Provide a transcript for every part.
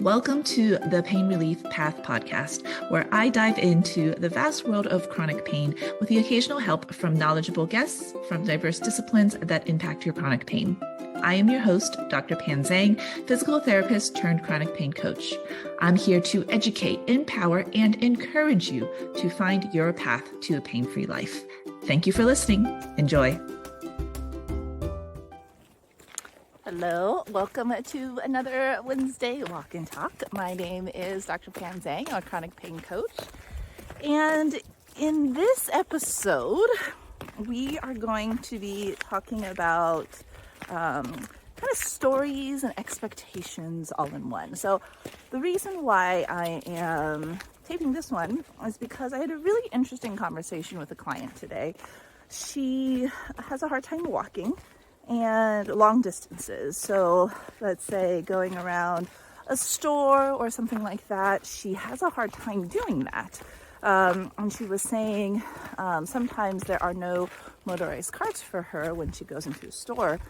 Welcome to the Pain Relief Path podcast, where I dive into the vast world of chronic pain with the occasional help from knowledgeable guests from diverse disciplines that impact your chronic pain. I am your host, Dr. Pan Zhang, physical therapist turned chronic pain coach. I'm here to educate, empower, and encourage you to find your path to a pain-free life. Thank you for listening. Enjoy. Hello, welcome to another Wednesday Walk and Talk. My name is Dr. Pan Zhang, I'm a chronic pain coach. And in this episode, we are going to be talking about kind of stories and expectations all in one. So the reason why I am taping this one is because I had a really interesting conversation with a client today. She has a hard time walking and long distances. So let's say going around a store or something like that, she has a hard time doing that. And she was saying sometimes there are no motorized carts for her when she goes into a store.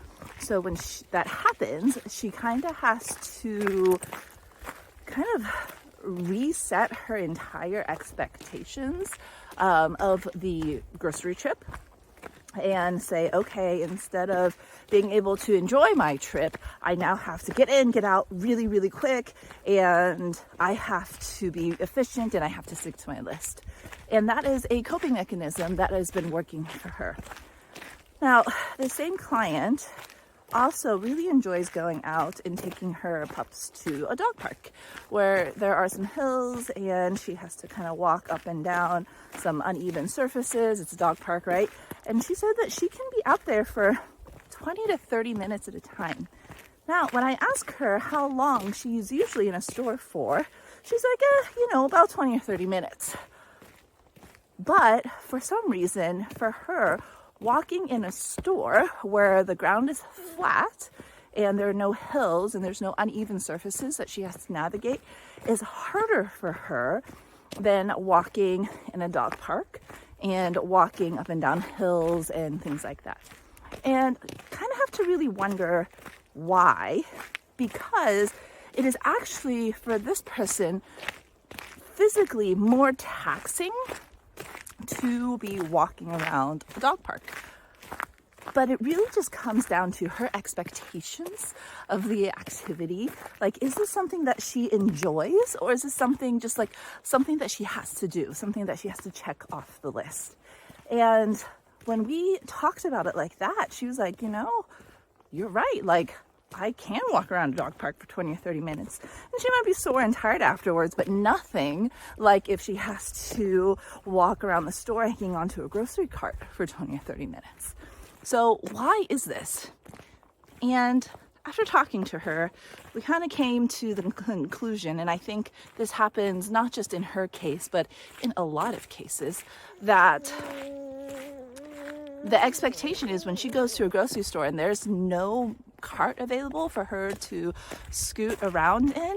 So when that happens, she kind of has to reset her entire expectations of the grocery trip and say, okay, instead of being able to enjoy my trip, I now have to get in, get out really, really quick, and I have to be efficient and I have to stick to my list. And that is a coping mechanism that has been working for her. Now, the same client also really enjoys going out and taking her pups to a dog park where there are some hills and she has to kind of walk up and down some uneven surfaces. It's a dog park, right? And she said that she can be out there for 20 to 30 minutes at a time. Now, when I ask her how long she's usually in a store for, she's like, about 20 or 30 minutes. But for some reason, for her, walking in a store where the ground is flat and there are no hills and there's no uneven surfaces that she has to navigate is harder for her than walking in a dog park and walking up and down hills and things like that. And kind of have to really wonder why, because it is actually for this person physically more taxing to be walking around the dog park. But it really just comes down to her expectations of the activity. Like, is this something that she enjoys, or is this something just like something that she has to do, something that she has to check off the list? And when we talked about it like that, she was like, you're right. Like, I can walk around a dog park for 20 or 30 minutes and she might be sore and tired afterwards, but nothing like if she has to walk around the store hanging onto a grocery cart for 20 or 30 minutes. So why is this? And after talking to her, we kind of came to the conclusion, and I think this happens not just in her case, but in a lot of cases, that the expectation is when she goes to a grocery store and there's no cart available for her to scoot around in,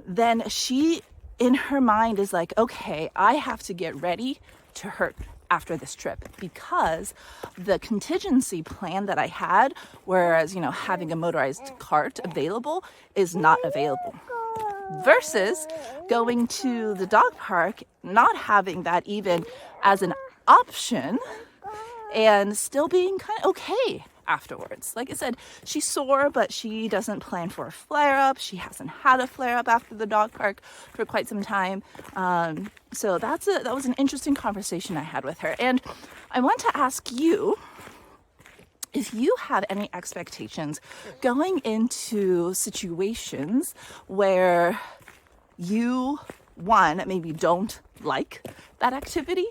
then she, in her mind, is like, okay, I have to get ready to hurt after this trip because the contingency plan that I had, whereas, having a motorized cart available is not available. Versus going to the dog park, not having that even as an option and still being kind of okay afterwards. Like I said, she's sore, but she doesn't plan for a flare-up. She hasn't had a flare-up after the dog park for quite some time. So that was an interesting conversation I had with her. And I want to ask you if you have any expectations going into situations where you, one, maybe don't like that activity,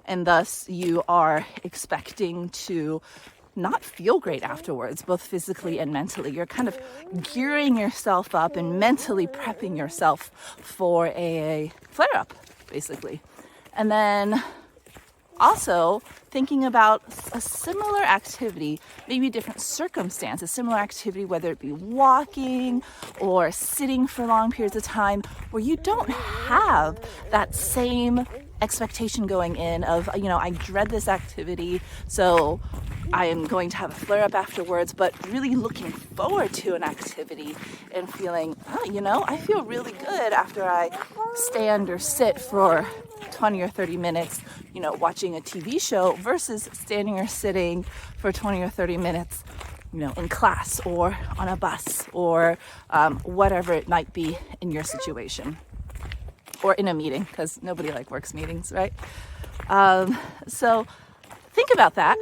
and thus you are expecting to not feel great afterwards, both physically and mentally. You're kind of gearing yourself up and mentally prepping yourself for a flare-up, basically. And then also thinking about a similar activity, maybe different circumstances, similar activity, whether it be walking or sitting for long periods of time, where you don't have that same expectation going in of, I dread this activity, so I am going to have a flare up afterwards, but really looking forward to an activity and feeling, oh, I feel really good after I stand or sit for 20 or 30 minutes, watching a TV show versus standing or sitting for 20 or 30 minutes, in class or on a bus or whatever it might be in your situation, or in a meeting, because nobody works meetings, right? So think about that.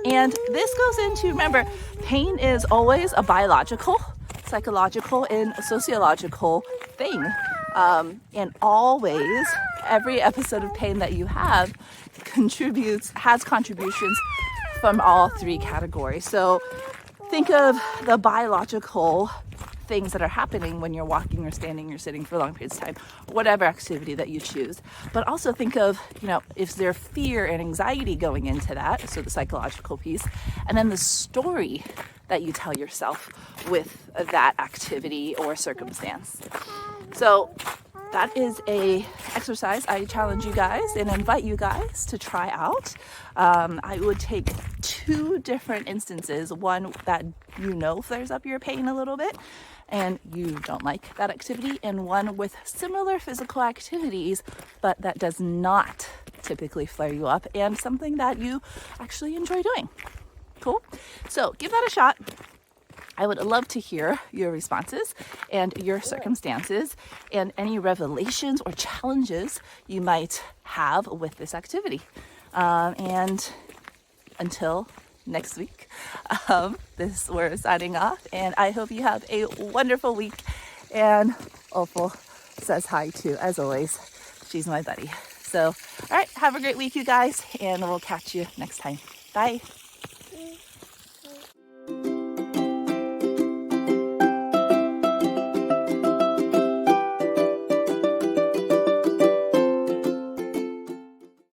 And this goes into, remember, pain is always a biological, psychological, and sociological thing. And always, every episode of pain that you have has contributions from all three categories. So think of the biological things that are happening when you're walking or standing or sitting for long periods of time, whatever activity that you choose. But also think of, is there fear and anxiety going into that? So the psychological piece, and then the story that you tell yourself with that activity or circumstance. So that is a exercise I challenge you guys and invite you guys to try out. I would take two different instances, one that flares up your pain a little bit and you don't like that activity, and one with similar physical activities but that does not typically flare you up and something that you actually enjoy doing. Cool? So give that a shot. I would love to hear your responses and your circumstances and any revelations or challenges you might have with this activity. And until next week, we're signing off, and I hope you have a wonderful week. And Opal says hi too, as always. She's my buddy. So, all right, have a great week, you guys, and we'll catch you next time. Bye.